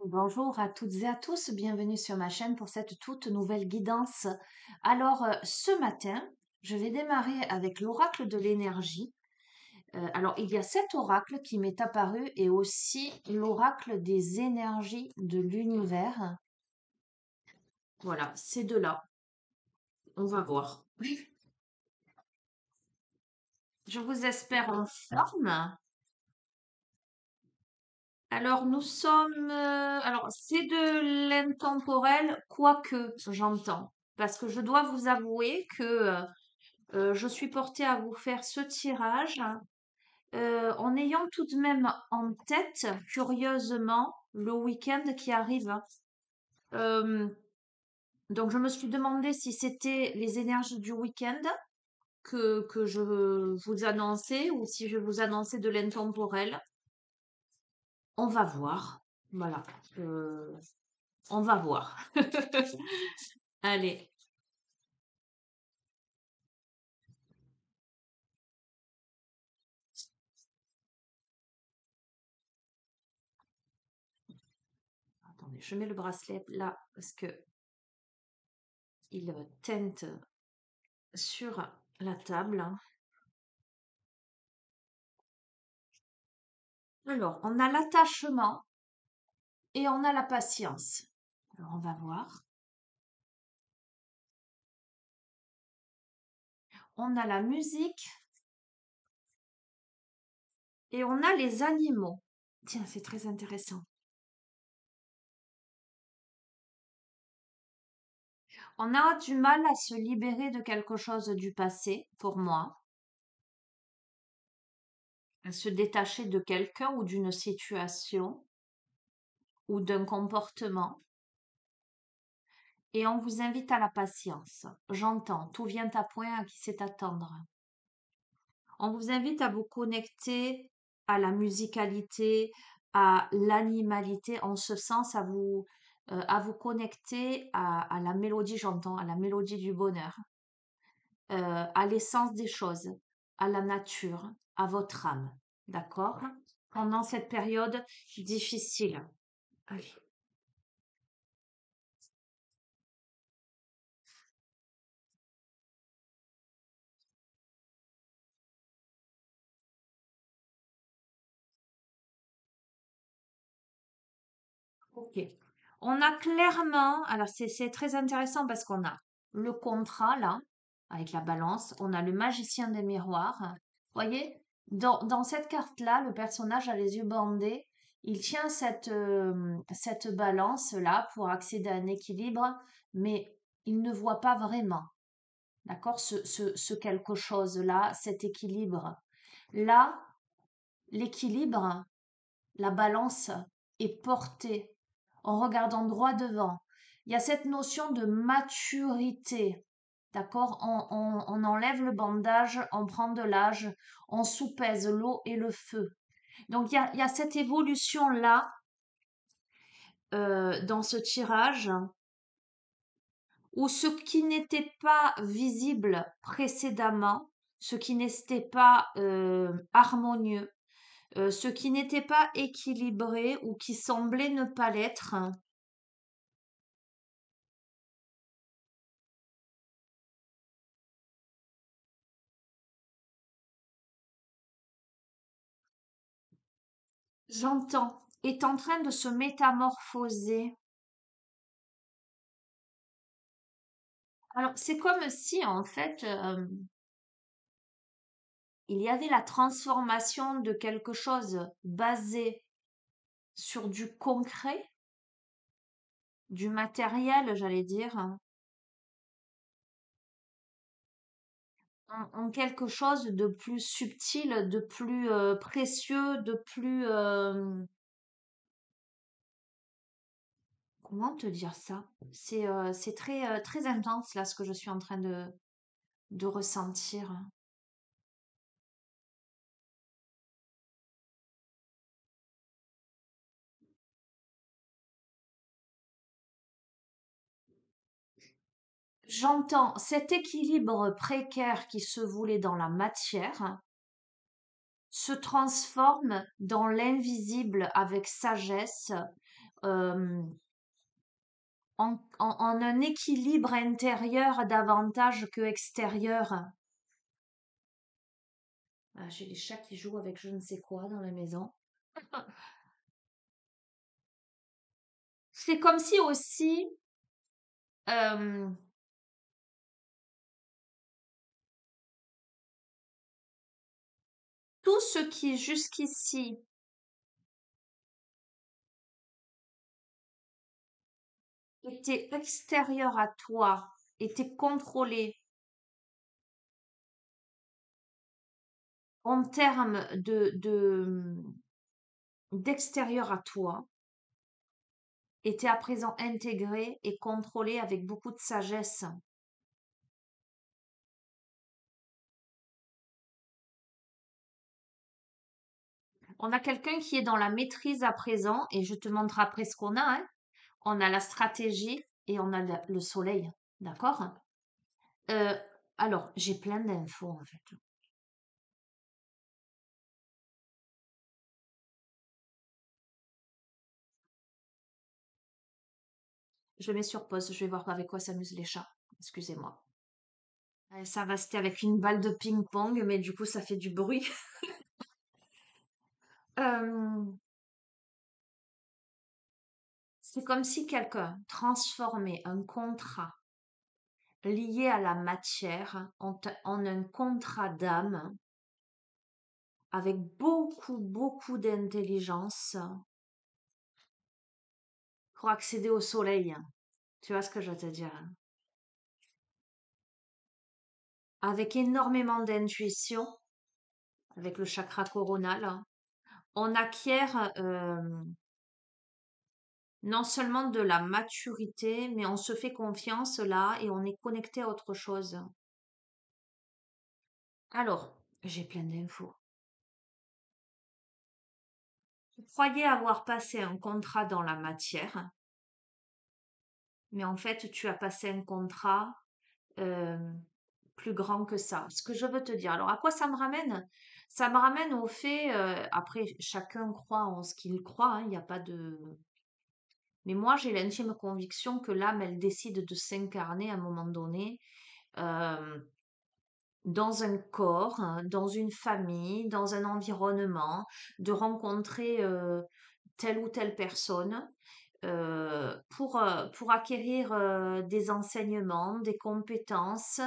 Bonjour à toutes et à tous, bienvenue sur ma chaîne pour cette toute nouvelle guidance. Alors, ce matin, je vais démarrer avec l'oracle de l'énergie. Alors, il y a cet oracle qui m'est apparu et aussi l'oracle des énergies de l'univers. Voilà, ces deux-là. On va voir. Je vous espère en forme. Alors, nous sommes... alors, c'est de l'intemporel, quoique, j'entends. Parce que je dois vous avouer que je suis portée à vous faire ce tirage en ayant tout de même en tête, curieusement, le week-end qui arrive. Euh, donc, je me suis demandé si c'était les énergies du week-end que je vous annonçais ou si je vous annonçais de l'intemporel. On va voir. Voilà. Euh, on va voir. Allez. Attendez, je mets le bracelet là parce que il teinte sur la table. Alors, on a l'attachement et on a la patience. Alors, on va voir. On a la musique et on a les animaux. Tiens, c'est très intéressant. On a du mal à se libérer de quelque chose du passé, pour moi, à se détacher de quelqu'un ou d'une situation ou d'un comportement. Et on vous invite à la patience. J'entends, tout vient à point à qui sait attendre. On vous invite à vous connecter à la musicalité, à l'animalité, en ce sens à vous connecter à la mélodie, j'entends, à la mélodie du bonheur, à l'essence des choses, à la nature, à votre âme. D'accord? Pendant cette période difficile. Allez. Ok. On a clairement, alors c'est très intéressant parce qu'on a le contrat là, avec la balance, on a le magicien des miroirs. Voyez, dans cette carte-là, le personnage a les yeux bandés, il tient cette balance là pour accéder à un équilibre, mais il ne voit pas vraiment, d'accord, ce quelque chose-là, cet équilibre. Là, l'équilibre, la balance est portée en regardant droit devant. Il y a cette notion de maturité, d'accord? On enlève le bandage, on prend de l'âge, on soupèse l'eau et le feu. Donc il y a cette évolution-là dans ce tirage où ce qui n'était pas visible précédemment, ce qui n'était pas harmonieux, ce qui n'était pas équilibré ou qui semblait ne pas l'être, j'entends, est en train de se métamorphoser. Alors, c'est comme si, en fait, il y avait la transformation de quelque chose basé sur du concret, du matériel, j'allais dire, en quelque chose de plus subtil, de plus précieux, de plus... comment te dire ça? C'est très, très intense, là, ce que je suis en train de ressentir. J'entends cet équilibre précaire qui se voulait dans la matière se transforme dans l'invisible avec sagesse, euh, en un équilibre intérieur davantage que extérieur. Ah, j'ai les chats qui jouent avec je ne sais quoi dans la maison. C'est comme si aussi euh, tout ce qui jusqu'ici était extérieur à toi, était contrôlé en termes d'extérieur à toi, était à présent intégré et contrôlé avec beaucoup de sagesse. On a quelqu'un qui est dans la maîtrise à présent, et je te montre après ce qu'on a, hein. On a la stratégie et on a le soleil. D'accord? Euh, alors, j'ai plein d'infos en fait. Je mets sur pause, je vais voir avec quoi s'amusent les chats. Excusez-moi. Ça va, c'était avec une balle de ping-pong, mais du coup, ça fait du bruit. Euh, c'est comme si quelqu'un transformait un contrat lié à la matière en un contrat d'âme avec beaucoup, beaucoup d'intelligence pour accéder au soleil. Tu vois ce que je veux te dire? Avec énormément d'intuition, avec le chakra coronal, on acquiert non seulement de la maturité, mais on se fait confiance là et on est connecté à autre chose. Alors, j'ai plein d'infos. Tu croyais avoir passé un contrat dans la matière, mais en fait, tu as passé un contrat euh, plus grand que ça. Ce que je veux te dire. Alors, à quoi ça me ramène? Ça me ramène au fait, après, chacun croit en ce qu'il croit, hein, il n'y a pas de... Mais moi, j'ai l'intime conviction que l'âme, elle décide de s'incarner à un moment donné euh, dans un corps, hein, dans une famille, dans un environnement, de rencontrer telle ou telle personne pour acquérir des enseignements, des compétences,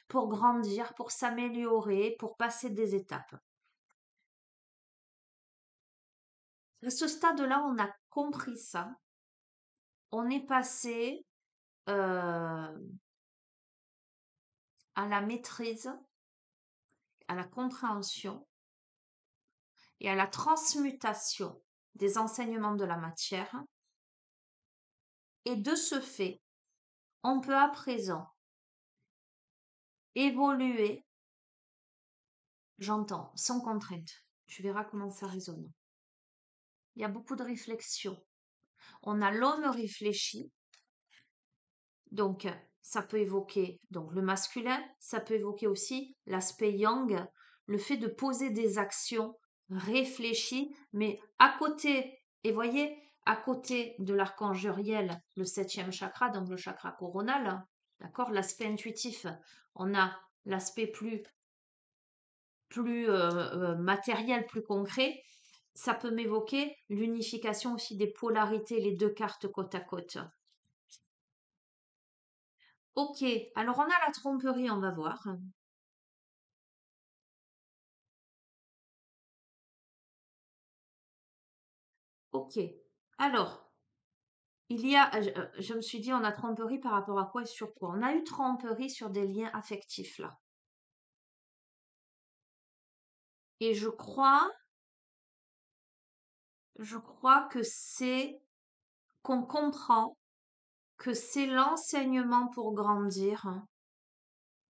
pour grandir, pour s'améliorer, pour passer des étapes. À ce stade-là, on a compris ça. On est passé à la maîtrise, à la compréhension et à la transmutation des enseignements de la matière. Et de ce fait, on peut à présent évoluer, j'entends, sans contrainte. Tu verras comment ça résonne. Il y a beaucoup de réflexion. On a l'homme réfléchi, donc ça peut évoquer donc le masculin, ça peut évoquer aussi l'aspect yang, le fait de poser des actions réfléchies, mais à côté, et voyez, à côté de l'archange Uriel, le septième chakra, donc le chakra coronal, d'accord, l'aspect intuitif, on a l'aspect plus matériel, plus concret. Ça peut m'évoquer l'unification aussi des polarités, les deux cartes côte à côte. Ok, alors on a la tromperie, on va voir. Ok, alors, je me suis dit, on a tromperie par rapport à quoi et sur quoi? On a eu tromperie sur des liens affectifs là. Et je crois que c'est qu'on comprend que c'est l'enseignement pour grandir.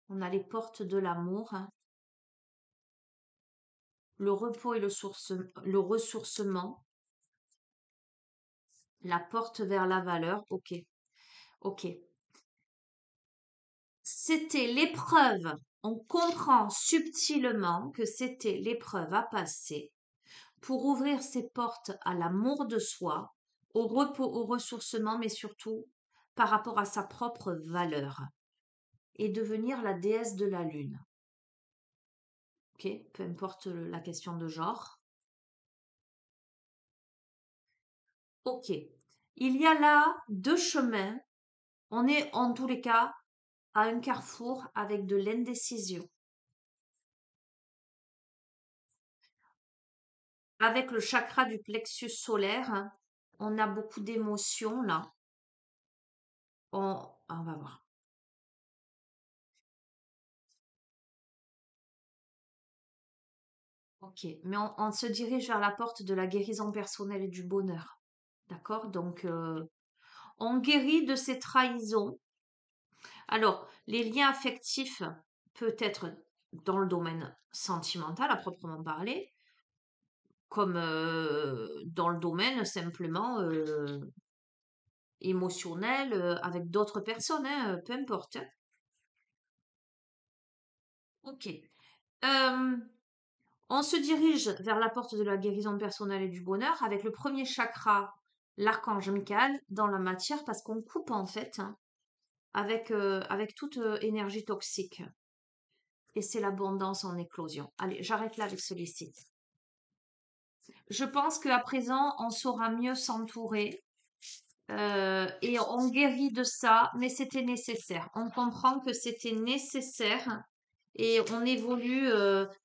On a les portes de l'amour, le repos et le ressourcement, la porte vers la valeur. Ok, ok. C'était l'épreuve. On comprend subtilement que c'était l'épreuve à passer pour ouvrir ses portes à l'amour de soi, au repos, au ressourcement, mais surtout par rapport à sa propre valeur et devenir la déesse de la lune. Ok, peu importe la question de genre. Ok, il y a là deux chemins. On est en tous les cas à un carrefour avec de l'indécision. Avec le chakra du plexus solaire, on a beaucoup d'émotions là. On va voir. Ok, mais on se dirige vers la porte de la guérison personnelle et du bonheur. D'accord? Donc, on guérit de ces trahisons. Alors, les liens affectifs peut être dans le domaine sentimental à proprement parler, comme dans le domaine simplement émotionnel avec d'autres personnes, hein, peu importe, hein. Ok. Euh, on se dirige vers la porte de la guérison personnelle et du bonheur avec le premier chakra, l'archange Michael, dans la matière parce qu'on coupe en fait hein, avec toute énergie toxique. Et c'est l'abondance en éclosion. Allez, j'arrête là avec celui-ci. Je pense qu'à présent, on saura mieux s'entourer et on guérit de ça, mais c'était nécessaire. On comprend que c'était nécessaire et on évolue,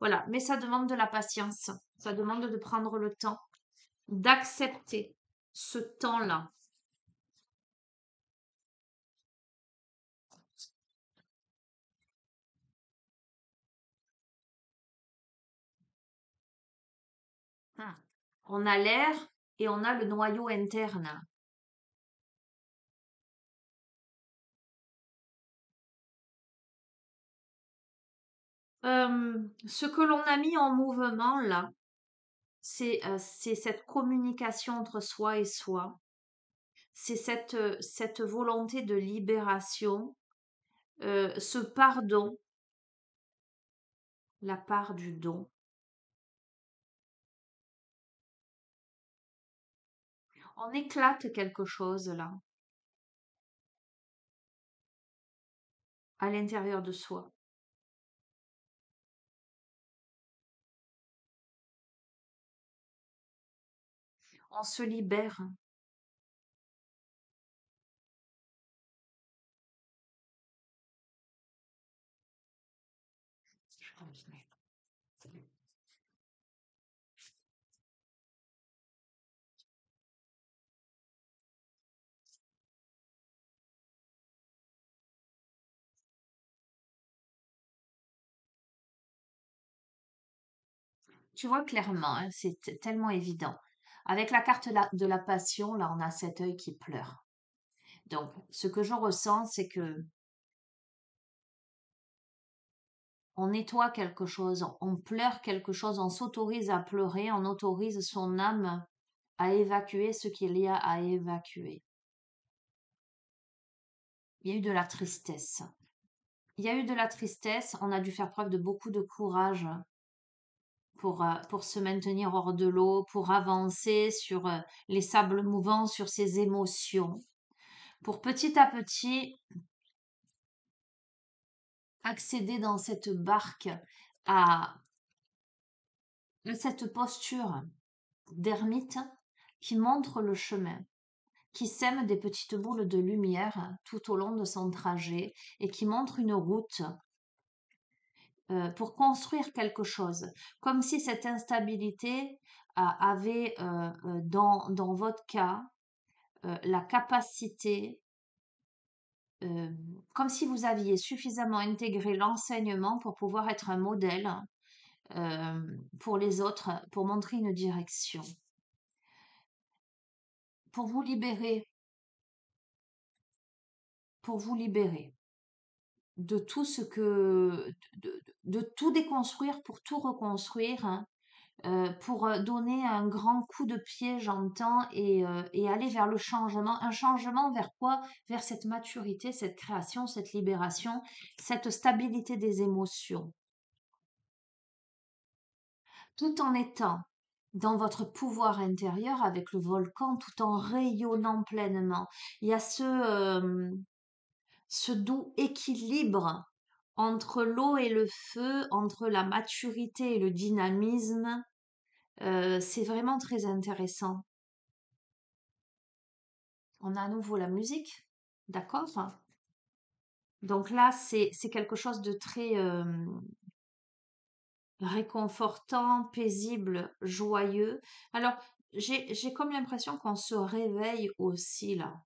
voilà. Mais ça demande de la patience. Ça demande de prendre le temps, d'accepter ce temps-là. Hmm. On a l'air et on a le noyau interne. Ce que l'on a mis en mouvement là, c'est cette communication entre soi et soi. C'est cette volonté de libération, ce pardon, la part du don. On éclate quelque chose là, à l'intérieur de soi. On se libère. Tu vois clairement, hein, c'est tellement évident. Avec la carte de la passion, là, on a cet œil qui pleure. Donc, ce que je ressens, c'est que on nettoie quelque chose, on pleure quelque chose, on s'autorise à pleurer, on autorise son âme à évacuer ce qu'il y a à évacuer. Il y a eu de la tristesse. Il y a eu de la tristesse, on a dû faire preuve de beaucoup de courage pour se maintenir hors de l'eau, pour avancer sur les sables mouvants, sur ses émotions, pour petit à petit accéder dans cette barque à cette posture d'ermite qui montre le chemin, qui sème des petites boules de lumière tout au long de son trajet et qui montre une route pour construire quelque chose, comme si cette instabilité avait, dans votre cas, la capacité, euh, comme si vous aviez suffisamment intégré l'enseignement pour pouvoir être un modèle pour les autres, pour montrer une direction, pour vous libérer, pour vous libérer de tout ce que, de tout déconstruire pour tout reconstruire, hein, pour donner un grand coup de pied, j'entends, et aller vers le changement. Un changement vers quoi? Vers cette maturité, cette création, cette libération, cette stabilité des émotions. Tout en étant dans votre pouvoir intérieur avec le volcan tout en rayonnant pleinement. Il y a ce doux équilibre entre l'eau et le feu, entre la maturité et le dynamisme. C'est vraiment très intéressant. On a à nouveau la musique, d'accord? Donc là, c'est quelque chose de très réconfortant, paisible, joyeux. Alors, j'ai comme l'impression qu'on se réveille aussi là.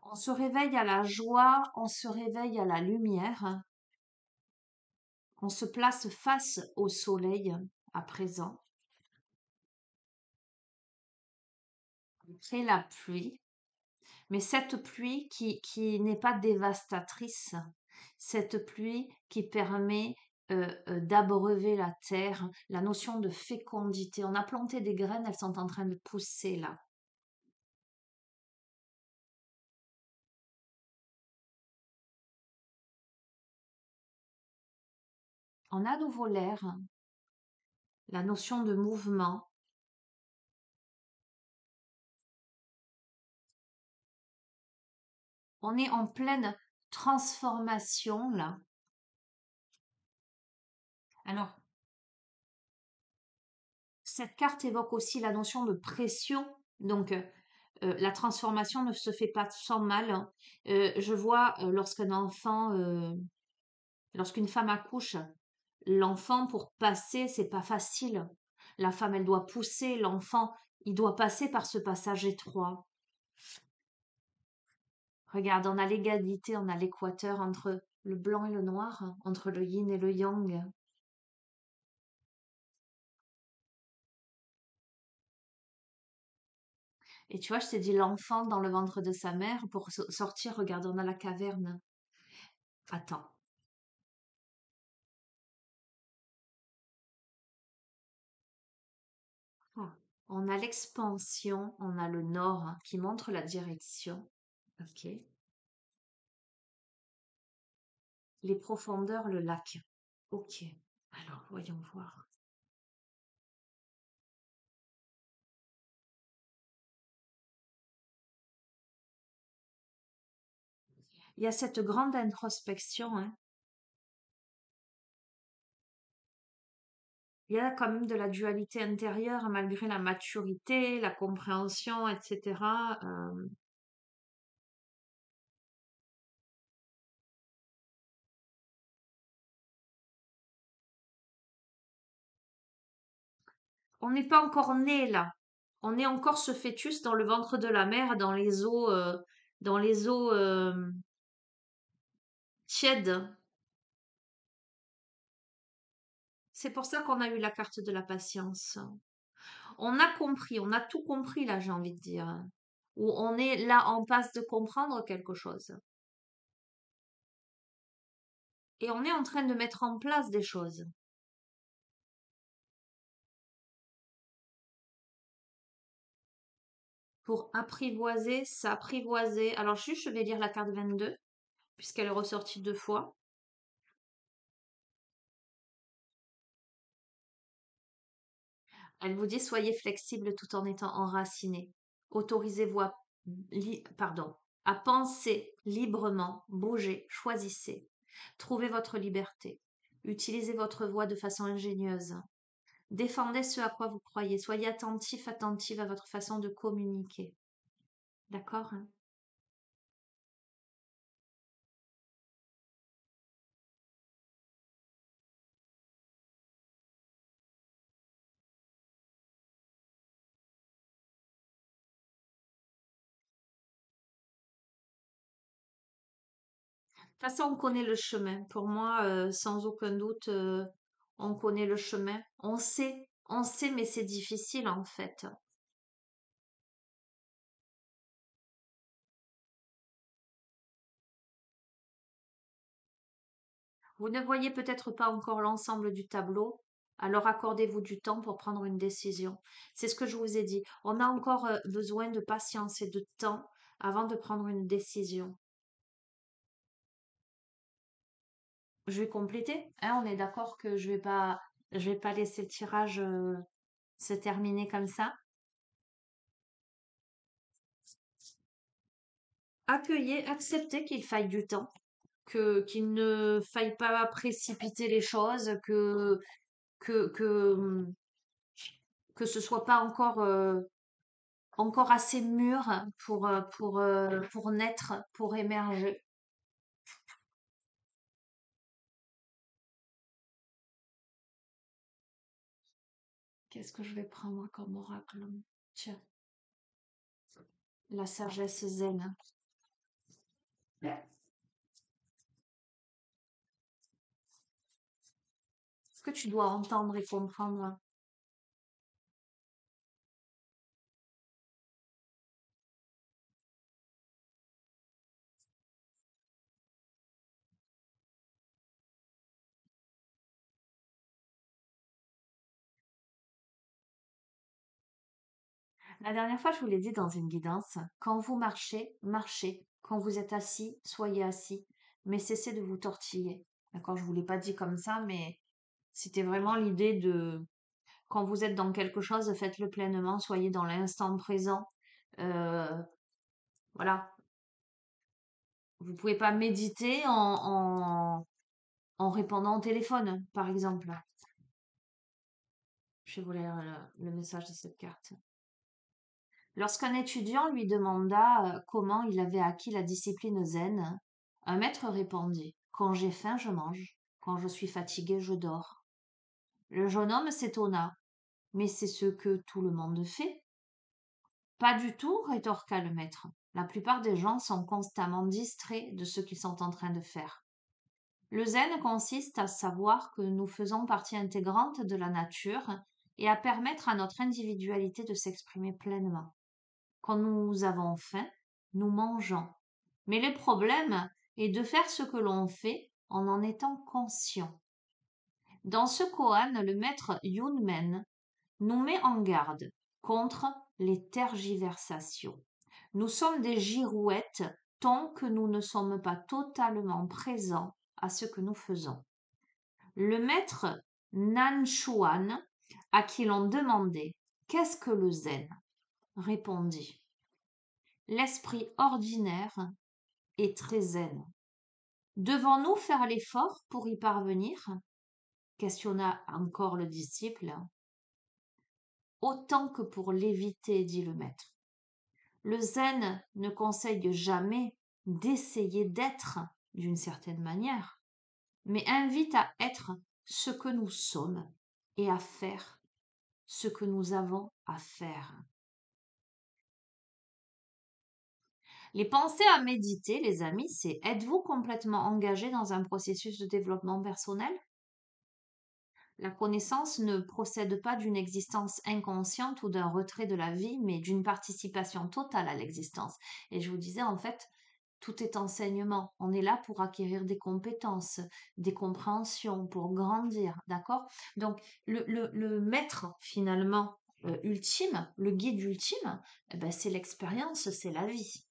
On se réveille à la joie, on se réveille à la lumière, on se place face au soleil à présent. Après la pluie, mais cette pluie qui n'est pas dévastatrice, cette pluie qui permet d'abreuver la terre, la notion de fécondité. On a planté des graines, elles sont en train de pousser là. On a à nouveau l'air, la notion de mouvement. On est en pleine transformation là. Alors, cette carte évoque aussi la notion de pression. Donc, la transformation ne se fait pas sans mal, hein. Je vois lorsqu'une femme accouche, l'enfant pour passer, c'est pas facile. La femme, elle doit pousser, l'enfant, il doit passer par ce passage étroit. Regarde, on a l'égalité, on a l'équateur entre le blanc et le noir, entre le yin et le yang. Et tu vois, je t'ai dit l'enfant dans le ventre de sa mère pour sortir, regarde, on a la caverne. Attends. Ah. On a l'expansion, on a le nord qui montre la direction. Ok. Les profondeurs, le lac. Ok. Alors, voyons voir. Il y a cette grande introspection, hein. Il y a quand même de la dualité intérieure malgré la maturité, la compréhension, etc. On n'est pas encore né là. On est encore ce fœtus dans le ventre de la mère, dans les eaux tièdes. C'est pour ça qu'on a eu la carte de la patience. On a compris, on a tout compris là, j'ai envie de dire. Ou on est là en passe de comprendre quelque chose. Et on est en train de mettre en place des choses pour apprivoiser, s'apprivoiser. Alors juste, je vais lire la carte 22, puisqu'elle est ressortie deux fois. Elle vous dit soyez flexible tout en étant enraciné. Autorisez-vous à penser librement, bougez, choisissez. Trouvez votre liberté. Utilisez votre voix de façon ingénieuse. Défendez ce à quoi vous croyez. Soyez attentif, attentive à votre façon de communiquer. D'accord, hein? De toute façon, on connaît le chemin. Pour moi, sans aucun doute, on connaît le chemin. On sait, mais c'est difficile en fait. Vous ne voyez peut-être pas encore l'ensemble du tableau, alors accordez-vous du temps pour prendre une décision. C'est ce que je vous ai dit. On a encore besoin de patience et de temps avant de prendre une décision. Je vais compléter. Hein, on est d'accord que je vais pas laisser le tirage se terminer comme ça. Accueillez, acceptez qu'il faille du temps, qu'il ne faille pas précipiter les choses, que, que, hum, que ce soit pas encore assez mûr pour naître, pour émerger. Qu'est-ce que je vais prendre comme oracle? Tiens, la sagesse zen. Ce que tu dois entendre et comprendre. La dernière fois, je vous l'ai dit dans une guidance, quand vous marchez, marchez. Quand vous êtes assis, soyez assis. Mais cessez de vous tortiller. D'accord? Je vous l'ai pas dit comme ça, mais c'était vraiment l'idée de quand vous êtes dans quelque chose, faites-le pleinement, soyez dans l'instant présent. Euh, voilà. Vous pouvez pas méditer en répondant au téléphone, par exemple. Je vais vous lire le message de cette carte. Lorsqu'un étudiant lui demanda comment il avait acquis la discipline zen, un maître répondit: Quand j'ai faim, je mange. Quand je suis fatigué, je dors. Le jeune homme s'étonna. Mais c'est ce que tout le monde fait. Pas du tout, rétorqua le maître. La plupart des gens sont constamment distraits de ce qu'ils sont en train de faire. Le zen consiste à savoir que nous faisons partie intégrante de la nature et à permettre à notre individualité de s'exprimer pleinement. Quand nous avons faim, nous mangeons. Mais le problème est de faire ce que l'on fait en étant conscient. Dans ce koan, le maître Yunmen nous met en garde contre les tergiversations. Nous sommes des girouettes tant que nous ne sommes pas totalement présents à ce que nous faisons. Le maître Nanchuan, à qui l'on demandait qu'est-ce que le zen, répondit: L'esprit ordinaire est très zen. Devons-nous faire l'effort pour y parvenir? Questionna encore le disciple. Autant que pour l'éviter, dit le maître. Le zen ne conseille jamais d'essayer d'être d'une certaine manière, mais invite à être ce que nous sommes et à faire ce que nous avons à faire. Les pensées à méditer, les amis, c'est: êtes-vous complètement engagé dans un processus de développement personnel? La connaissance ne procède pas d'une existence inconsciente ou d'un retrait de la vie, mais d'une participation totale à l'existence. Et je vous disais, en fait, tout est enseignement. On est là pour acquérir des compétences, des compréhensions, pour grandir, d'accord? Donc, le maître, finalement, ultime, le guide ultime, eh ben, c'est l'expérience, c'est la vie.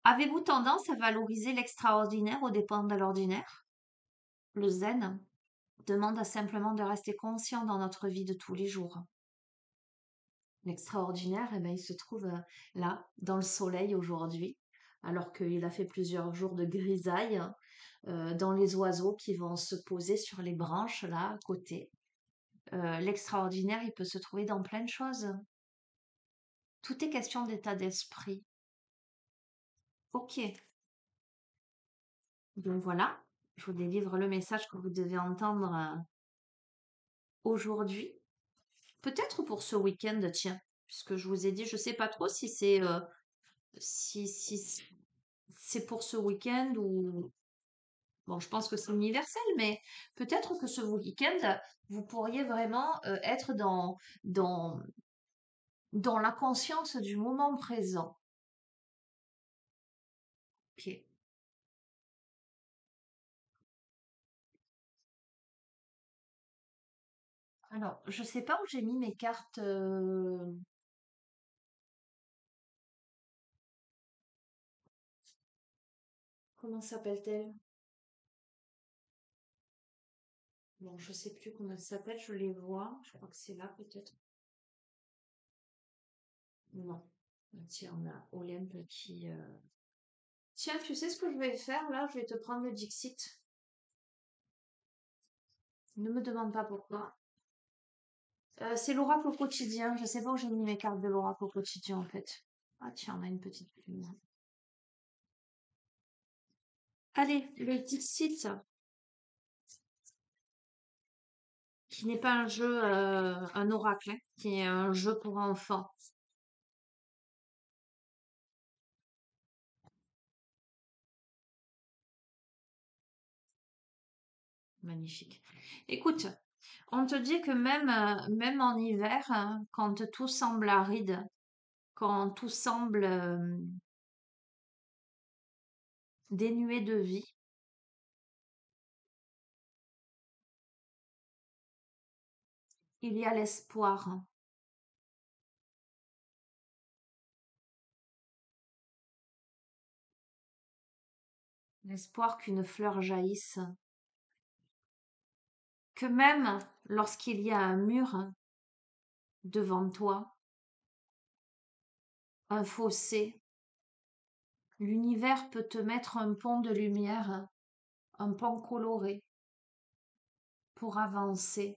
Avez-vous tendance à valoriser l'extraordinaire aux dépens de l'ordinaire? Le zen demande à simplement de rester conscient dans notre vie de tous les jours. L'extraordinaire, eh ben, il se trouve là, dans le soleil aujourd'hui, alors qu'il a fait plusieurs jours de grisaille, dans les oiseaux qui vont se poser sur les branches là à côté. L'extraordinaire, il peut se trouver dans plein de choses. Tout est question d'état d'esprit. Ok, donc voilà, je vous délivre le message que vous devez entendre aujourd'hui. Peut-être pour ce week-end, tiens, puisque je vous ai dit, je sais pas trop si si c'est pour ce week-end ou bon, je pense que c'est universel, mais peut-être que ce week-end, vous pourriez vraiment être dans dans la conscience du moment présent. Ok. Alors, je sais pas où j'ai mis mes cartes. Comment s'appelle-t-elle? Bon, je sais plus comment elle s'appelle, je les vois. Je crois que c'est là peut-être. Non. Ah, tiens, on a Olympe qui. Tiens, tu sais ce que je vais faire là? Je vais te prendre le Dixit. Ne me demande pas pourquoi. C'est l'oracle au quotidien. Je sais pas où j'ai mis mes cartes de l'oracle au quotidien en fait. Ah tiens, on a une petite plume. Allez, le Dixit, qui n'est pas un jeu, un oracle, hein, qui est un jeu pour enfants. Magnifique. Écoute, on te dit que même en hiver, hein, quand tout semble aride, quand tout semble dénué de vie, il y a l'espoir. L'espoir qu'une fleur jaillisse. Que même lorsqu'il y a un mur devant toi, un fossé, l'univers peut te mettre un pont de lumière, un pont coloré pour avancer.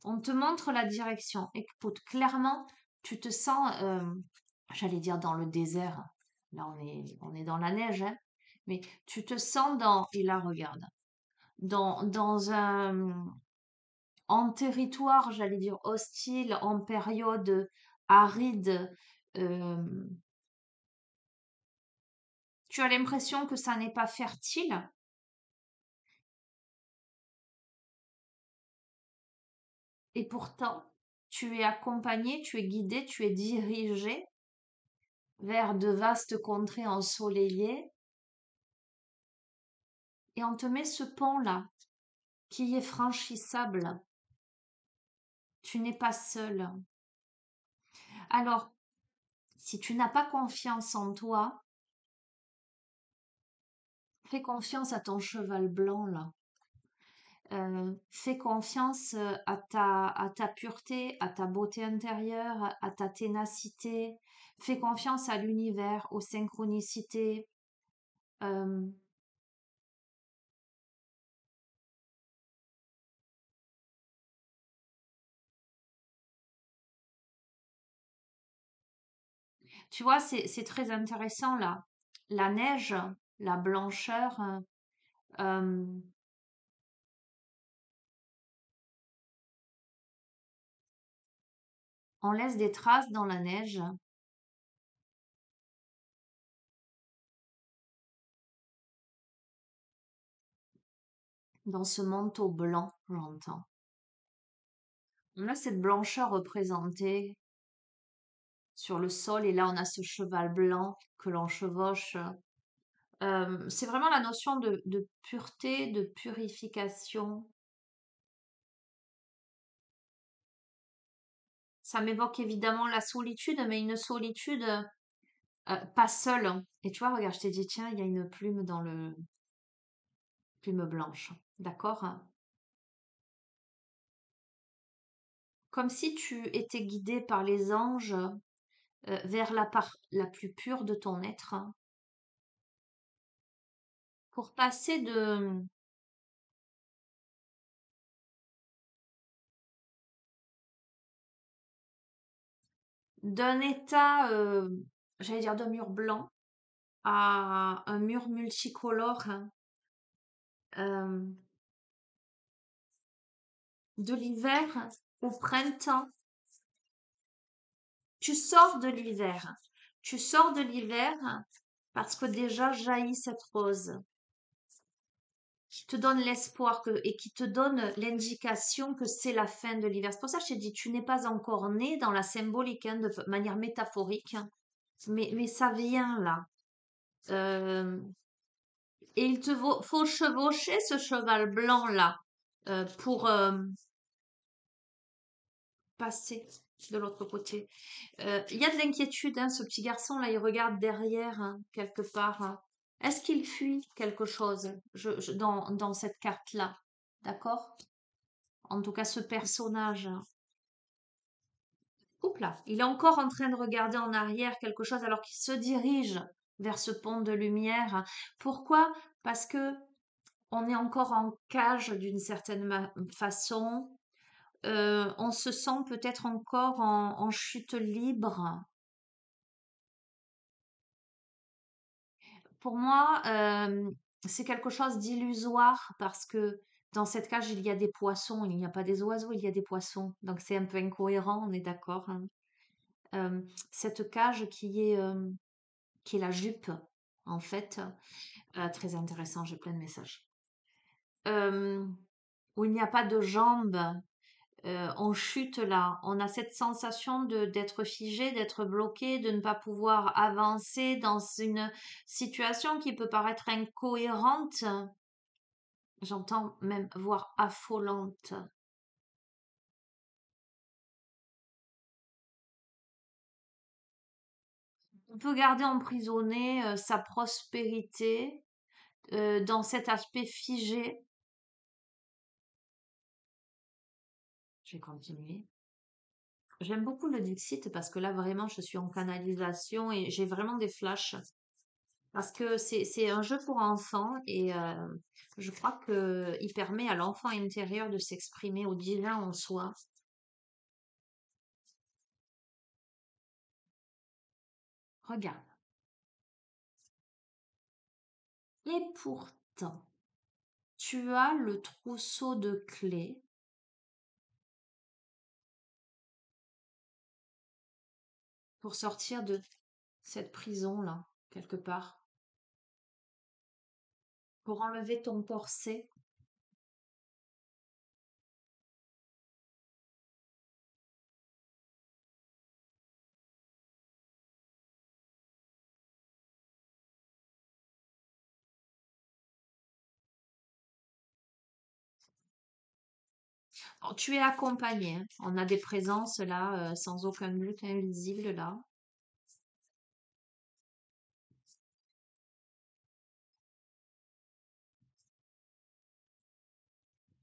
On te montre la direction. Écoute, clairement, tu te sens, j'allais dire dans le désert. Là, on est dans la neige, hein. Mais tu te sens dans, et là, regarde, dans en territoire, j'allais dire hostile, en période aride. euh, Tu as l'impression que ça n'est pas fertile, et pourtant, tu es accompagné, tu es guidé, tu es dirigé vers de vastes contrées ensoleillées, et on te met ce pont-là, qui est franchissable. Tu n'es pas seul. Alors, si tu n'as pas confiance en toi, fais confiance à ton cheval blanc, là. Fais confiance à ta pureté, à ta beauté intérieure, à ta ténacité. Fais confiance à l'univers, aux synchronicités. Euh, Tu vois, c'est très intéressant là. La neige, la blancheur, euh, on laisse des traces dans la neige, dans ce manteau blanc, j'entends. On a cette blancheur représentée sur le sol et là on a ce cheval blanc que l'on chevauche. C'est vraiment la notion de pureté, de purification. Ça m'évoque évidemment la solitude, mais une solitude pas seule, hein. Et tu vois, regarde, je t'ai dit, tiens, il y a une plume dans le plume blanche. D'accord? Comme si tu étais guidé par les anges vers la part la plus pure de ton être, hein, pour passer d'un état, j'allais dire d'un mur blanc, à un mur multicolore, hein, euh, de l'hiver au printemps. Tu sors de l'hiver. Tu sors de l'hiver parce que déjà jaillit cette rose qui te donne l'espoir et qui te donne l'indication que c'est la fin de l'hiver. C'est pour ça que je t'ai dit, tu n'es pas encore né dans la symbolique, hein, de manière métaphorique, hein, mais ça vient là. Euh, et il te faut chevaucher ce cheval blanc là pour passer de l'autre côté. Il y a de l'inquiétude, hein, ce petit garçon là, il regarde derrière, hein, quelque part, hein. Est-ce qu'il fuit quelque chose dans cette carte-là? D'accord? En tout cas, ce personnage. Oups là, il est encore en train de regarder en arrière quelque chose alors qu'il se dirige vers ce pont de lumière. Pourquoi? Parce que on est encore en cage d'une certaine façon. On se sent peut-être encore en chute libre. Pour moi, c'est quelque chose d'illusoire parce que dans cette cage, il y a des poissons, il n'y a pas des oiseaux, il y a des poissons. Donc c'est un peu incohérent, on est d'accord, hein. Cette cage qui est la jupe, en fait, très intéressant, j'ai plein de messages. Euh, où il n'y a pas de jambes, on chute là, on a cette sensation de d'être figé, d'être bloqué, de ne pas pouvoir avancer dans une situation qui peut paraître incohérente. J'entends même voire affolante. On peut garder emprisonné sa prospérité dans cet aspect figé. Je vais continuer. J'aime beaucoup le Dixit parce que là vraiment je suis en canalisation et j'ai vraiment des flashs. Parce que c'est un jeu pour enfants et je crois que il permet à l'enfant intérieur de s'exprimer au divin en soi. Regarde. Et pourtant, tu as le trousseau de clés pour sortir de cette prison-là, quelque part, pour enlever ton corset. Alors, tu es accompagné, hein. On a des présences là, sans aucun doute invisibles là.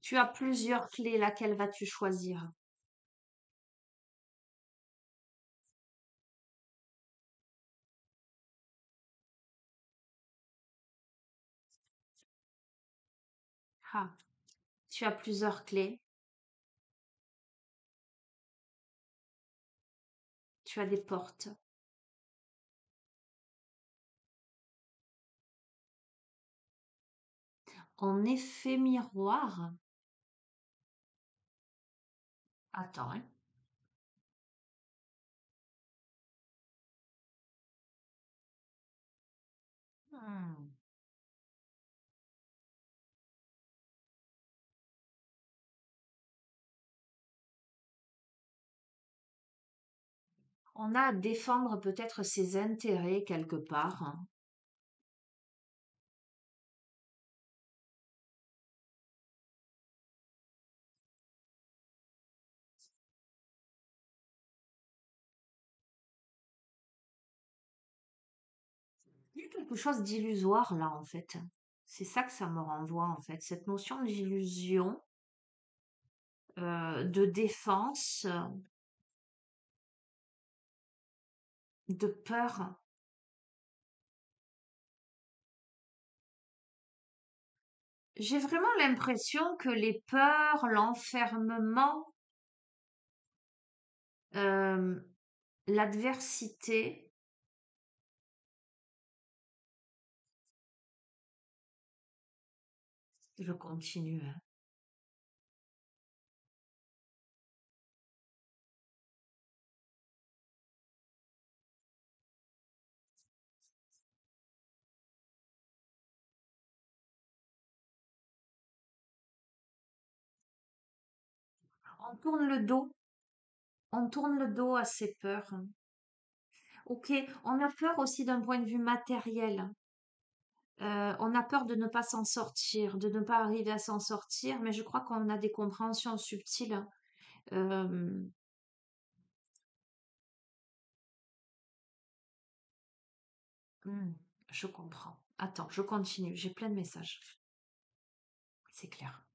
Tu as plusieurs clés, laquelle vas-tu choisir? Ah, tu as plusieurs clés, tu as des portes. En effet miroir. Attends, hein. Hmm. On a à défendre peut-être ses intérêts quelque part, hein. Il y a quelque chose d'illusoire là en fait. C'est ça que ça me renvoie en fait, cette notion d'illusion, de défense, de peur. J'ai vraiment l'impression que les peurs, l'enfermement, euh, l'adversité, je continue, hein. On tourne le dos, on tourne le dos à ces peurs, hein. Ok, on a peur aussi d'un point de vue matériel. On a peur de ne pas s'en sortir, de ne pas arriver à s'en sortir, mais je crois qu'on a des compréhensions subtiles. Euh, hmm, je comprends. Attends, je continue. J'ai plein de messages. C'est clair.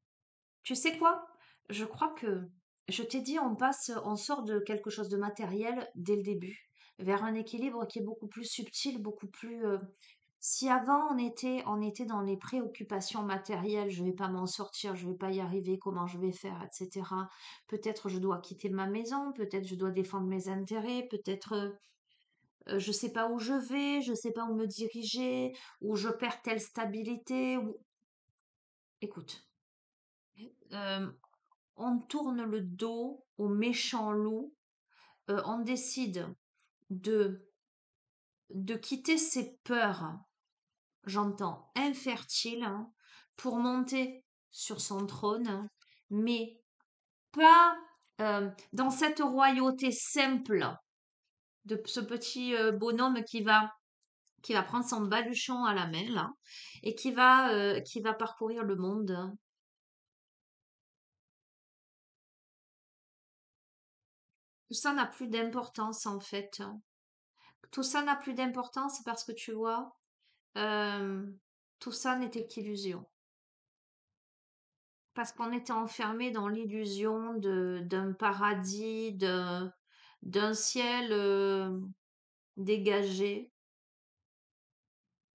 Tu sais quoi? Je crois que je t'ai dit, on sort de quelque chose de matériel dès le début, vers un équilibre qui est beaucoup plus subtil, beaucoup plus. Si avant on était dans les préoccupations matérielles, je vais pas m'en sortir, je vais pas y arriver, comment je vais faire, etc. Peut-être je dois quitter ma maison, peut-être je dois défendre mes intérêts, peut-être je sais pas où je vais, je sais pas où me diriger, ou je perds telle stabilité. Ou... Écoute, euh, on tourne le dos au méchant loup, on décide de, de quitter ses peurs, j'entends infertiles, hein, pour monter sur son trône, hein, mais pas dans cette royauté simple de ce petit bonhomme qui va prendre son baluchon à la main là et qui va parcourir le monde, hein. Tout ça n'a plus d'importance en fait, hein. Tout ça n'a plus d'importance parce que tu vois, euh, tout ça n'était qu'illusion. Parce qu'on était enfermé dans l'illusion d'un paradis, d'un ciel dégagé.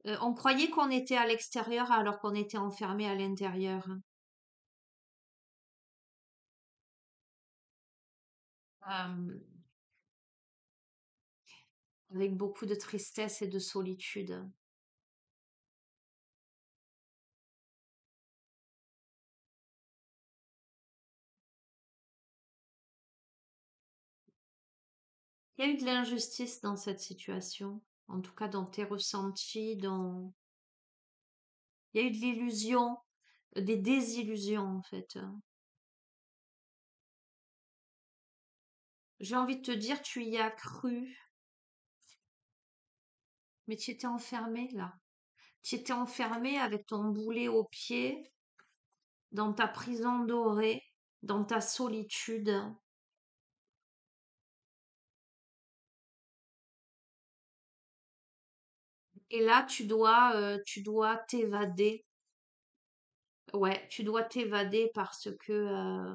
On croyait qu'on était à l'extérieur alors qu'on était enfermé à l'intérieur, hein. Euh, avec beaucoup de tristesse et de solitude. Il y a eu de l'injustice dans cette situation, en tout cas dans tes ressentis, dans... Il y a eu de l'illusion, des désillusions en fait. J'ai envie de te dire, tu y as cru, mais tu étais enfermé là. Tu étais enfermé avec ton boulet au pied, dans ta prison dorée, dans ta solitude. Et là, tu dois t'évader. Ouais, tu dois t'évader parce que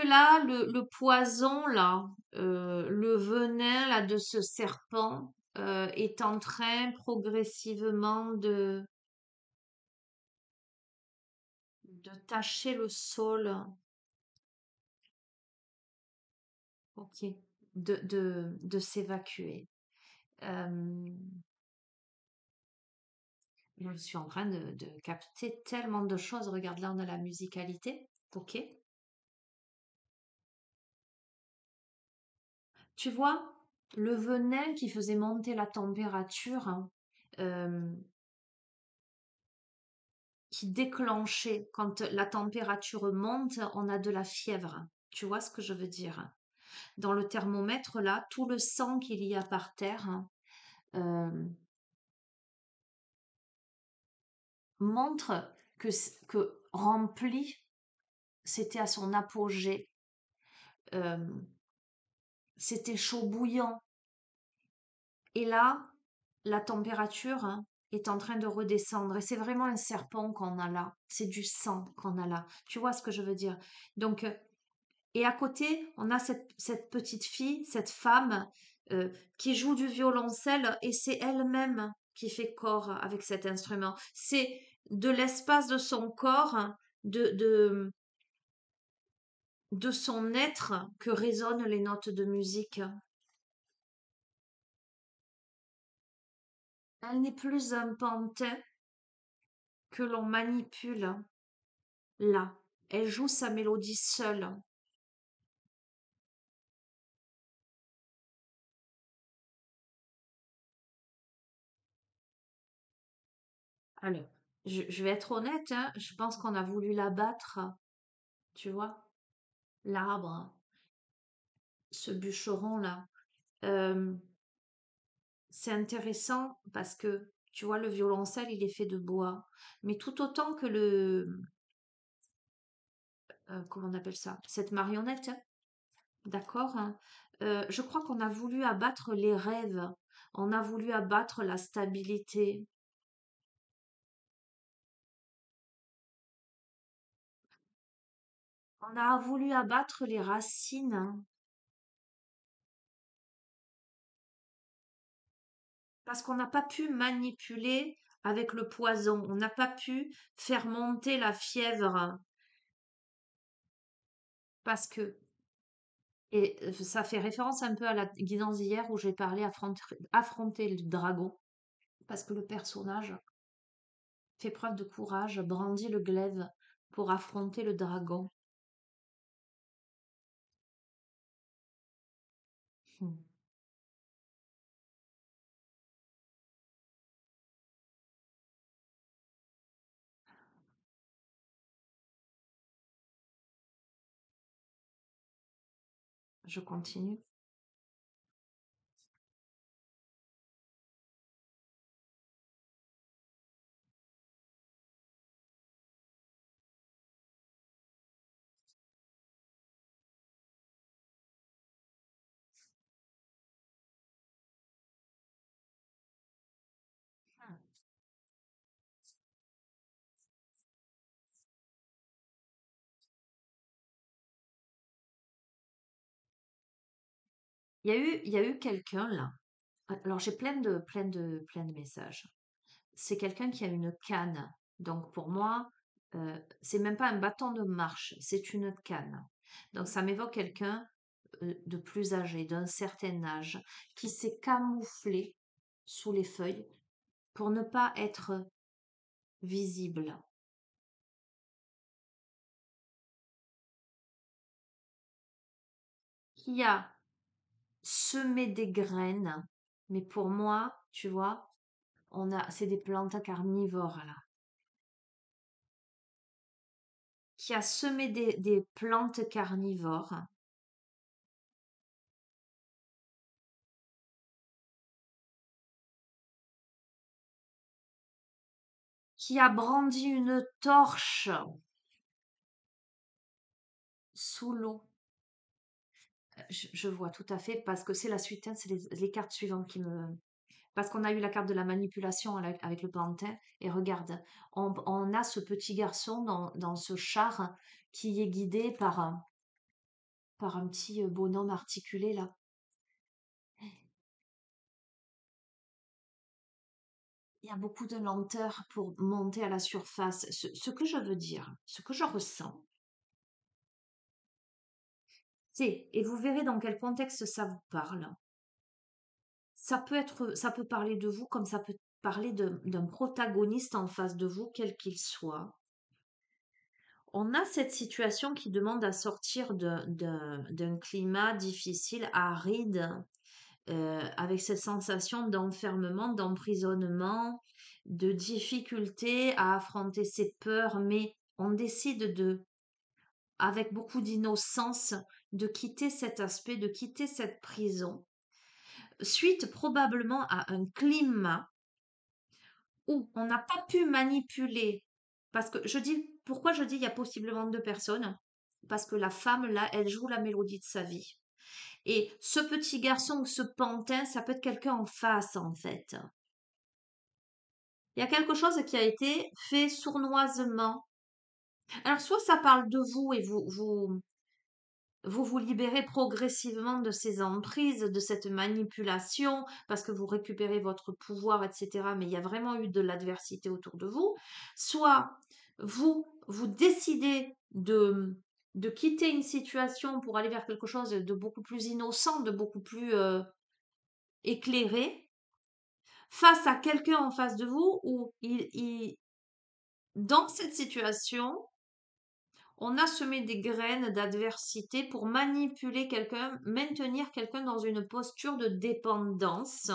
là, le poison là, le venin là de ce serpent est en train progressivement de tacher le sol. Ok, de s'évacuer. Euh, je suis en train de capter tellement de choses. Regarde, là, on a la musicalité. Ok. Tu vois, le venin qui faisait monter la température, hein, euh, qui déclenchait quand la température monte, on a de la fièvre. Tu vois ce que je veux dire? Dans le thermomètre, là, tout le sang qu'il y a par terre, hein, euh, montre que rempli, c'était à son apogée. Euh, C'était chaud bouillant. Et là, la température, hein, est en train de redescendre. Et c'est vraiment un serpent qu'on a là. C'est du sang qu'on a là. Tu vois ce que je veux dire? Donc, et à côté, on a cette petite fille, cette femme qui joue du violoncelle et c'est elle-même qui fait corps avec cet instrument. C'est de l'espace de son corps, hein, de son être que résonnent les notes de musique. Elle n'est plus un pantin que l'on manipule. Là, elle joue sa mélodie seule. Alors, je vais être honnête, hein, je pense qu'on a voulu l'abattre, tu vois, l'arbre, ce bûcheron-là. Euh, c'est intéressant parce que, tu vois, le violoncelle, il est fait de bois. Mais tout autant que comment on appelle ça? Cette marionnette, hein, d'accord, hein, Je crois qu'on a voulu abattre les rêves, on a voulu abattre la stabilité, on a voulu abattre les racines, parce qu'on n'a pas pu manipuler avec le poison, on n'a pas pu faire monter la fièvre, parce que, et ça fait référence un peu à la guidance d'hier où j'ai parlé affronter le dragon, parce que le personnage fait preuve de courage, brandit le glaive pour affronter le dragon. Hmm, je continue. Hmm. Il y a eu quelqu'un là. Alors j'ai plein de messages. C'est quelqu'un qui a une canne. Donc pour moi, c'est même pas un bâton de marche, c'est une canne. Donc ça m'évoque quelqu'un de plus âgé, d'un certain âge, qui s'est camouflé sous les feuilles pour ne pas être visible, qui a semé des graines, mais pour moi, tu vois, c'est des plantes carnivores là, qui a semé des plantes carnivores, qui a brandi une torche sous l'eau. Je vois tout à fait parce que c'est la suite, hein, c'est les cartes suivantes qui me... Parce qu'on a eu la carte de la manipulation avec le pantin. Et regarde, on a ce petit garçon dans ce char qui est guidé par un petit bonhomme articulé là. Il y a beaucoup de lenteur pour monter à la surface. Ce que je veux dire, ce que je ressens, c'est, et vous verrez dans quel contexte ça vous parle, ça peut parler de vous comme ça peut parler d'un protagoniste en face de vous, quel qu'il soit. On a cette situation qui demande à sortir d'un climat difficile, aride, avec cette sensation d'enfermement, d'emprisonnement, de difficulté à affronter ses peurs, mais on décide avec beaucoup d'innocence, de quitter cet aspect, de quitter cette prison, suite probablement à un climat où on n'a pas pu manipuler. Parce que pourquoi je dis il y a possiblement deux personnes? Parce que la femme, là, elle joue la mélodie de sa vie. Et ce petit garçon ou ce pantin, ça peut être quelqu'un en face, en fait. Il y a quelque chose qui a été fait sournoisement. Alors, soit ça parle de vous et vous libérez progressivement de ces emprises, de cette manipulation, parce que vous récupérez votre pouvoir, etc. Mais il y a vraiment eu de l'adversité autour de vous. Soit vous décidez de quitter une situation pour aller vers quelque chose de beaucoup plus innocent, de beaucoup plus éclairé, face à quelqu'un en face de vous où dans cette situation, on a semé des graines d'adversité pour manipuler quelqu'un, maintenir quelqu'un dans une posture de dépendance.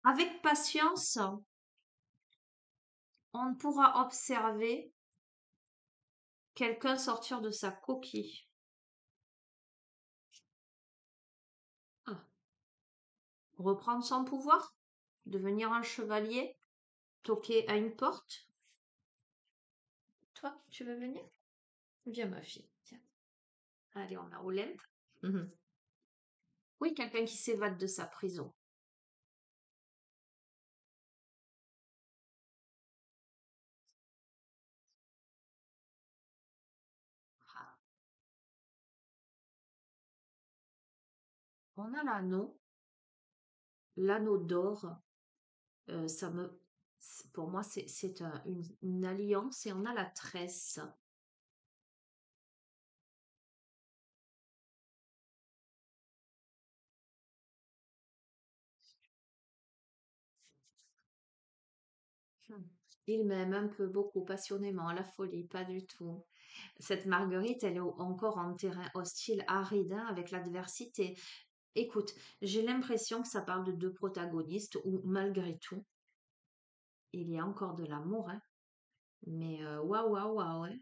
Avec patience, on pourra observer quelqu'un sortir de sa coquille. Ah, reprendre son pouvoir, devenir un chevalier, toquer à une porte. Toi, tu veux venir? Viens, ma fille. Tiens. Allez, on a Olympe. Mhm. Oui, quelqu'un qui s'évade de sa prison. Ah, on a l'anneau d'or. Ça me, pour moi, c'est une alliance et on a la tresse. Hmm. Il m'aime un peu, beaucoup, passionnément, à la folie, pas du tout. Cette Marguerite, elle est encore en terrain hostile, aride, hein, avec l'adversité. Écoute, j'ai l'impression que ça parle de deux protagonistes où, malgré tout, il y a encore de l'amour, hein. Mais waouh, waouh, waouh, ouais.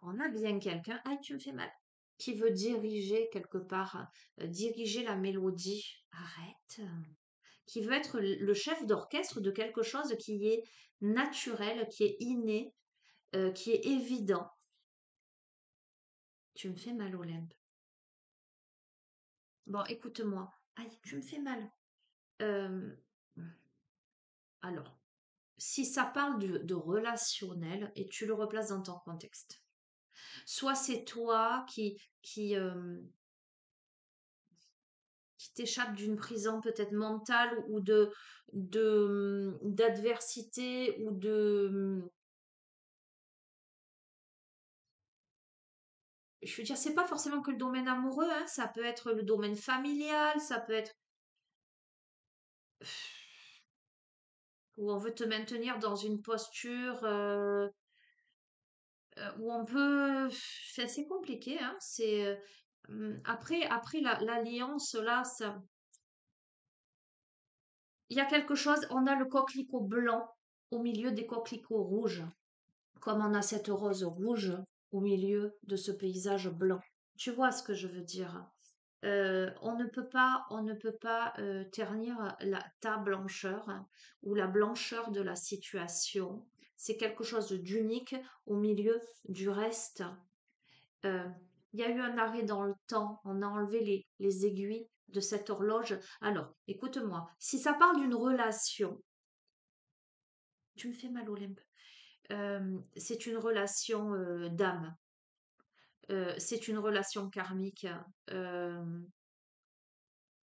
On a bien quelqu'un, ah, tu me fais mal, qui veut diriger quelque part, diriger la mélodie. Arrête. Qui veut être le chef d'orchestre de quelque chose qui est naturel, qui est inné, qui est évident. Tu me fais mal, Olympe. Bon, écoute-moi. Aïe, tu me fais mal. Euh, alors, si ça parle de relationnel et tu le replaces dans ton contexte, soit c'est toi qui t'échappe d'une prison peut-être mentale ou d'adversité ou je veux dire, c'est pas forcément que le domaine amoureux, hein, ça peut être le domaine familial, ça peut être où on veut te maintenir dans une posture où on peut. C'est compliqué, hein. Après l'alliance là, ça, il y a quelque chose. On a le coquelicot blanc au milieu des coquelicots rouges, comme on a cette rose rouge au milieu de ce paysage blanc. Tu vois ce que je veux dire? On ne peut pas ternir ta blancheur ou la blancheur de la situation. C'est quelque chose d'unique au milieu du reste. Euh, il y a eu un arrêt dans le temps. On a enlevé les aiguilles de cette horloge. Alors, écoute-moi, si ça parle d'une relation, tu me fais mal, Olympe. C'est une relation d'âme. C'est une relation karmique. euh,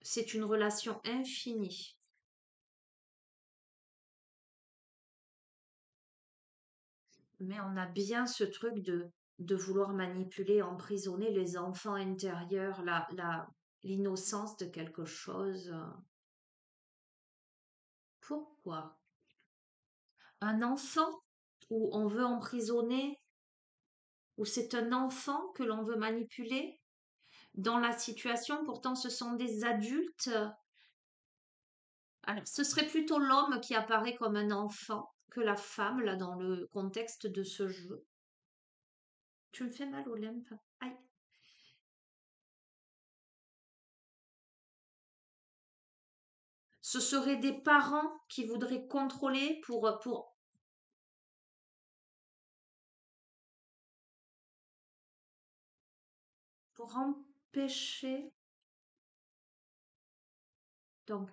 c'est une relation infinie. Mais on a bien ce truc de vouloir manipuler, emprisonner les enfants intérieurs, l'innocence de quelque chose. Pourquoi? Un enfant où on veut emprisonner, où c'est un enfant que l'on veut manipuler dans la situation, pourtant ce sont des adultes. Alors, ce serait plutôt l'homme qui apparaît comme un enfant que la femme, là, dans le contexte de ce jeu. Tu me fais mal, Olympe. Aïe. Ce seraient des parents qui voudraient contrôler pour empêcher. Donc,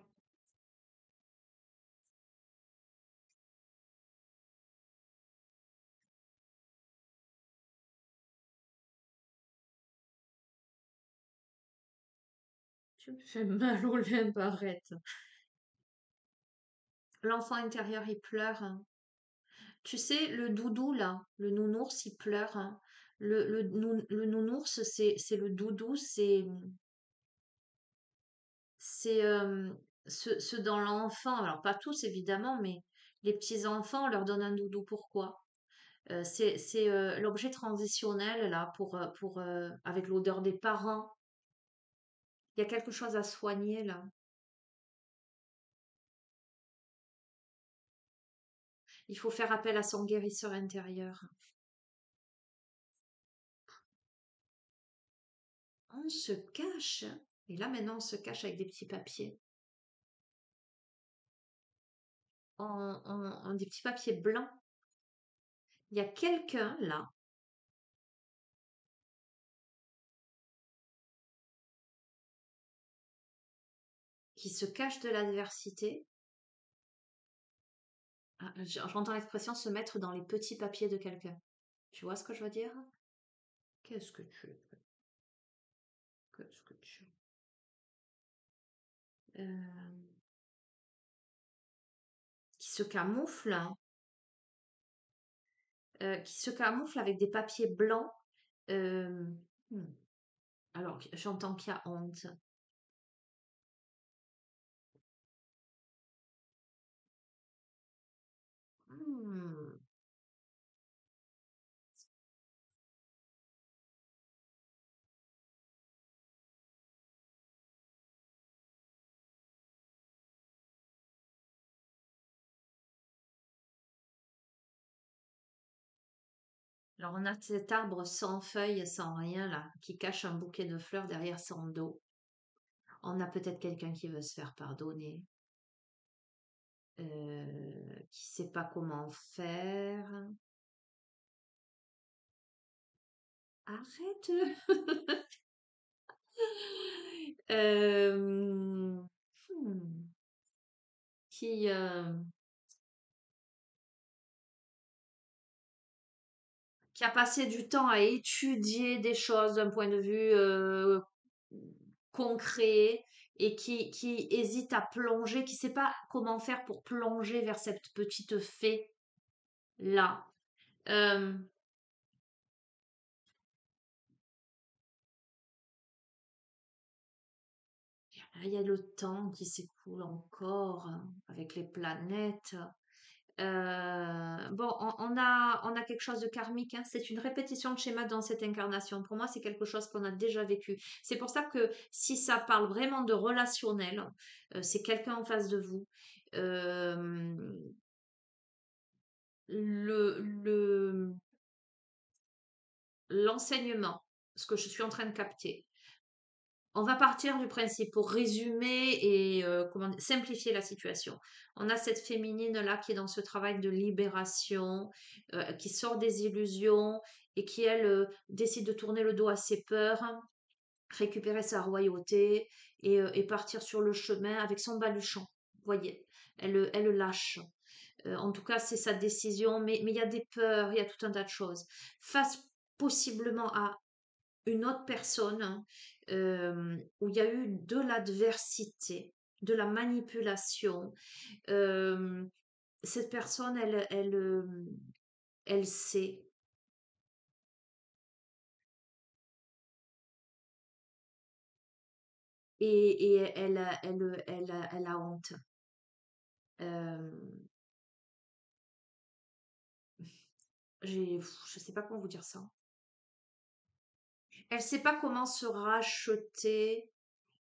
tu me fais mal, Olympe, arrête. L'enfant intérieur, il pleure, hein. Tu sais, le doudou, là, le nounours, il pleure, hein. Le nounours, c'est le doudou, c'est ceux dans l'enfant. Alors, pas tous, évidemment, mais les petits-enfants, on leur donne un doudou. Pourquoi? C'est l'objet transitionnel, là, avec l'odeur des parents. Il y a quelque chose à soigner, là. Il faut faire appel à son guérisseur intérieur. on se cache. Et là, maintenant, on se cache avec des petits papiers. Des petits papiers blancs. Il y a quelqu'un là qui se cache de l'adversité. Ah, j'entends l'expression se mettre dans les petits papiers de quelqu'un. Tu vois ce que je veux dire? Qu'est-ce que tu veux? Qu'est-ce que tu veux? Qui se camoufle, hein, qui se camoufle avec des papiers blancs. Euh, hmm. Alors, j'entends qu'il y a honte. Hmm. Alors, on a cet arbre sans feuilles, sans rien, là, qui cache un bouquet de fleurs derrière son dos. On a peut-être quelqu'un qui veut se faire pardonner, qui sait pas comment faire. Arrête! Euh, hmm, qui, euh, qui a passé du temps à étudier des choses d'un point de vue concret et qui hésite à plonger, qui sait pas comment faire pour plonger vers cette petite fée là. Euh, il y a le temps qui s'écoule encore avec les planètes. Bon, on a quelque chose de karmique, hein. C'est une répétition de schéma dans cette incarnation. Pour moi, c'est quelque chose qu'on a déjà vécu. C'est pour ça que si ça parle vraiment de relationnel, c'est quelqu'un en face de vous. Euh, le, l'enseignement, ce que je suis en train de capter. On va partir du principe pour résumer et simplifier la situation. On a cette féminine là qui est dans ce travail de libération, qui sort des illusions et qui elle décide de tourner le dos à ses peurs, récupérer sa royauté et partir sur le chemin avec son baluchon. Vous voyez, elle lâche. En tout cas, c'est sa décision, mais il y a des peurs, il y a tout un tas de choses. Face possiblement à une autre personne où il y a eu de l'adversité, de la manipulation. Euh, Cette personne, elle sait et elle a honte. Euh, je sais pas comment vous dire ça. Elle sait pas comment se racheter,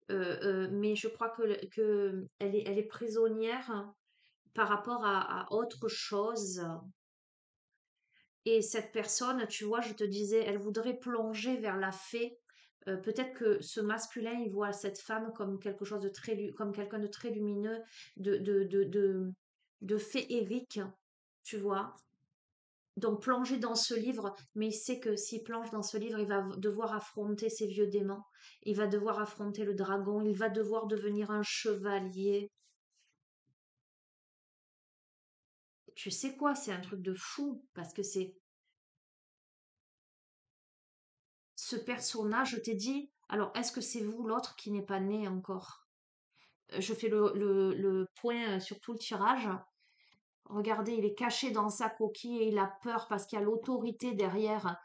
mais je crois que elle est prisonnière par rapport à autre chose. Et cette personne, tu vois, je te disais, elle voudrait plonger vers la fée. Peut-être que ce masculin, il voit cette femme comme quelque chose de comme quelqu'un de très lumineux, de féerique, tu vois. Donc plonger dans ce livre, mais il sait que s'il plonge dans ce livre, il va devoir affronter ses vieux démons, il va devoir affronter le dragon, il va devoir devenir un chevalier. Tu sais quoi, c'est un truc de fou, parce que c'est ce personnage, je t'ai dit, alors est-ce que c'est vous l'autre qui n'est pas né encore? Je fais le point sur tout le tirage. Regardez, il est caché dans sa coquille et il a peur parce qu'il y a l'autorité derrière.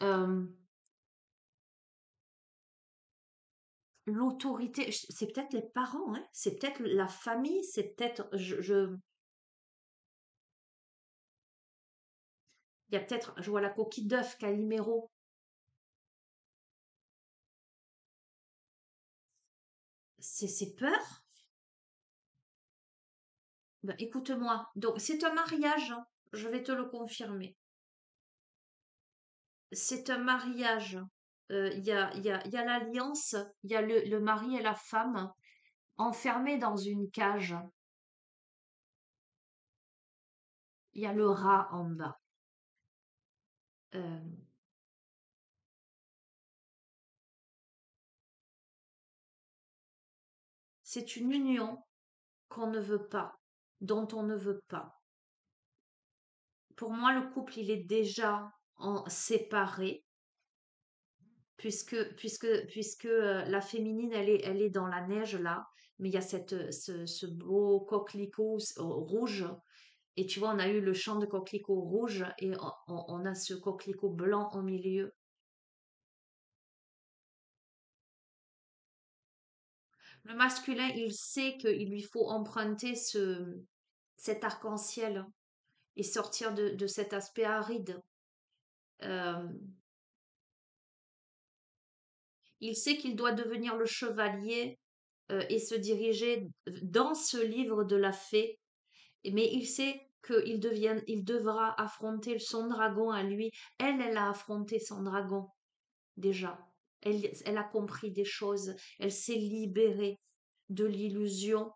Euh, L'autorité, c'est peut-être les parents, hein, c'est peut-être la famille, c'est peut-être, il y a peut-être, je vois la coquille d'œuf, Calimero. C'est ses peurs? Ben, écoute-moi. Donc, c'est un mariage, hein, je vais te le confirmer. C'est un mariage il y a l'alliance, il y a le mari et la femme enfermés dans une cage. Il y a le rat en bas. Euh, c'est une union qu'on ne veut pas, dont on ne veut pas. Pour moi, le couple, il est déjà séparé, puisque la féminine, elle est dans la neige là, mais il y a ce beau coquelicot rouge. Et tu vois, on a eu le champ de coquelicots rouge et on a ce coquelicot blanc au milieu. Le masculin, il sait qu'il lui faut emprunter cet arc-en-ciel et sortir de cet aspect aride. Euh, il sait qu'il doit devenir le chevalier et se diriger dans ce livre de la fée, mais il sait il devra affronter son dragon à lui. Elle a affronté son dragon déjà. Elle a compris des choses. Elle s'est libérée de l'illusion.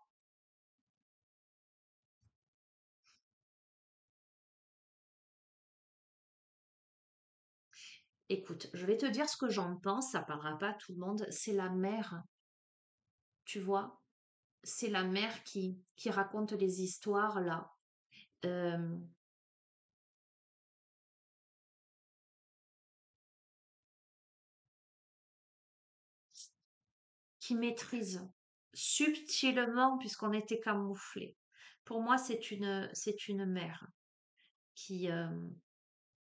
Écoute, je vais te dire ce que j'en pense, ça parlera pas à tout le monde. C'est la mère, tu vois. C'est la mère qui raconte les histoires là. Euh, qui maîtrise subtilement puisqu'on était camouflés. Pour moi, c'est une mère qui, euh,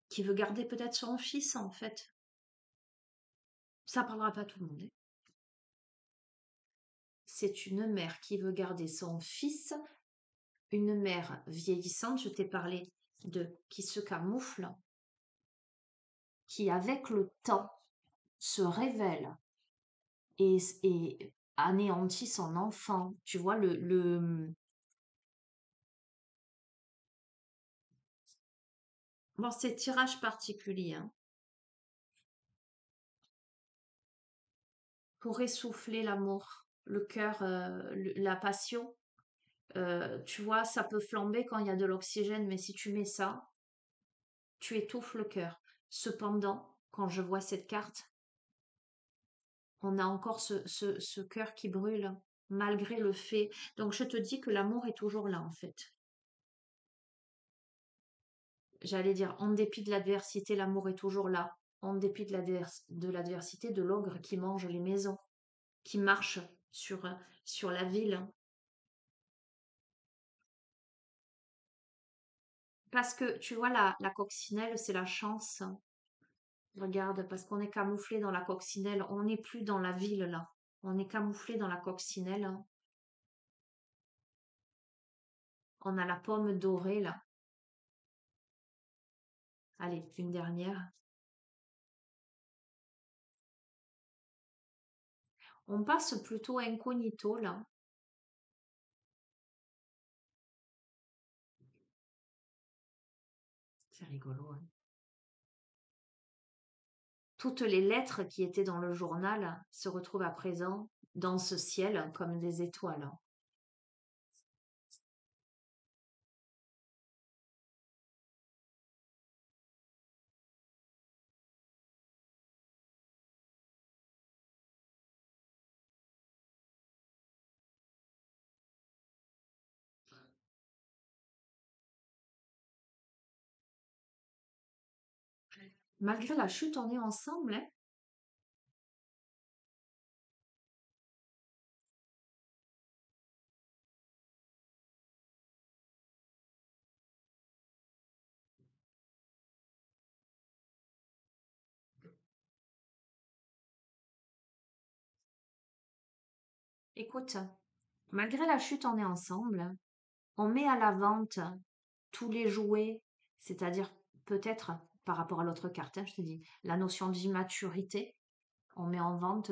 qui veut garder peut-être son fils en fait. Ça parlera pas à tout le monde, hein. C'est une mère qui veut garder son fils, une mère vieillissante, je t'ai parlé de qui se camoufle, qui avec le temps se révèle et anéantit son enfant. Tu vois, dans ces tirages particuliers, hein, pour essouffler l'amour, le cœur, la passion. Tu vois, ça peut flamber quand il y a de l'oxygène, mais si tu mets ça, tu étouffes le cœur. Cependant, quand je vois cette carte, on a encore ce cœur qui brûle, malgré le fait. Donc, je te dis que l'amour est toujours là, en fait. J'allais dire, en dépit de l'adversité, l'amour est toujours là. En dépit de l'adversité, de l'ogre qui mange les maisons, qui marche sur la ville. Parce que, tu vois, la coccinelle, c'est la chance. Regarde, parce qu'on est camouflé dans la coccinelle, on n'est plus dans la ville là. On est camouflé dans la coccinelle, hein. On a la pomme dorée là. Allez, une dernière. On passe plutôt incognito là. C'est rigolo, hein. Toutes les lettres qui étaient dans le journal se retrouvent à présent dans ce ciel comme des étoiles, hein. Malgré la chute, on est ensemble, hein. Écoute, malgré la chute, on est ensemble. On met à la vente tous les jouets, c'est-à-dire peut-être par rapport à l'autre carte, hein, je te dis, la notion d'immaturité. On met en vente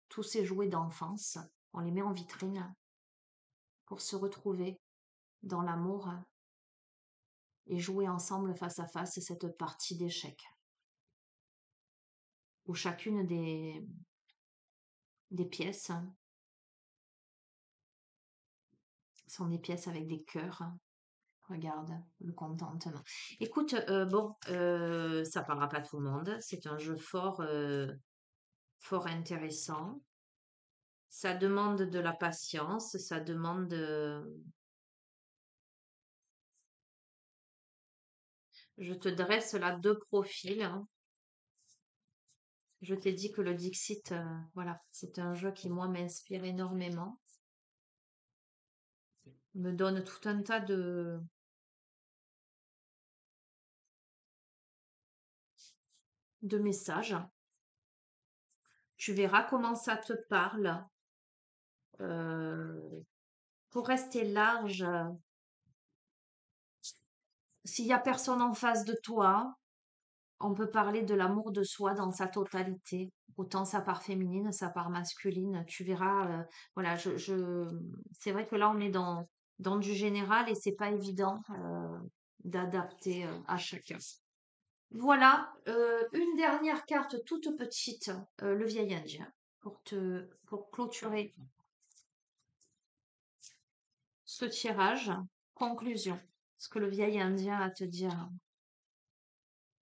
tous ces jouets d'enfance, on les met en vitrine pour se retrouver dans l'amour et jouer ensemble face à face cette partie d'échecs. où chacune des pièces sont des pièces avec des cœurs. Regarde, le contentement. Écoute, bon, ça parlera pas à tout le monde. C'est un jeu fort intéressant. Ça demande de la patience, ça demande Je te dresse là deux profils, hein. Je t'ai dit que le Dixit, voilà, c'est un jeu qui, moi, m'inspire énormément. Me donne tout un tas de messages. Tu verras comment ça te parle. Euh, pour rester large, s'il y a personne en face de toi, on peut parler de l'amour de soi dans sa totalité, autant sa part féminine, sa part masculine. Tu verras, voilà, c'est vrai que là, on est dans du général et c'est pas évident d'adapter à chacun. Voilà, une dernière carte toute petite, le vieil indien, pour clôturer ce tirage. Conclusion. Ce que le vieil indien a à te dire.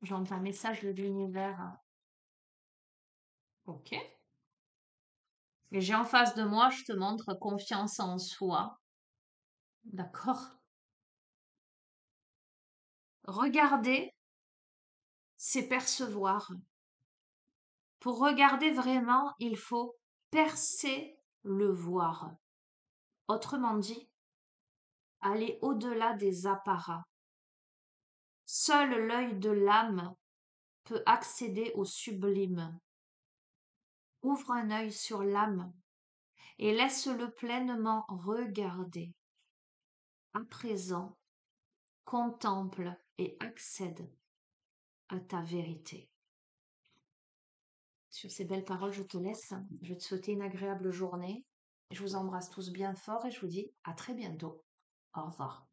J'entends un message de l'univers. Ok. Et j'ai en face de moi, je te montre confiance en soi. D'accord? Regarder, c'est percevoir. Pour regarder vraiment, il faut percer le voir. Autrement dit, aller au-delà des apparats. Seul l'œil de l'âme peut accéder au sublime. Ouvre un œil sur l'âme et laisse-le pleinement regarder. À présent, contemple et accède à ta vérité. Sur ces belles paroles, je te laisse. Je vais te souhaiter une agréable journée. Je vous embrasse tous bien fort et je vous dis à très bientôt. Au revoir.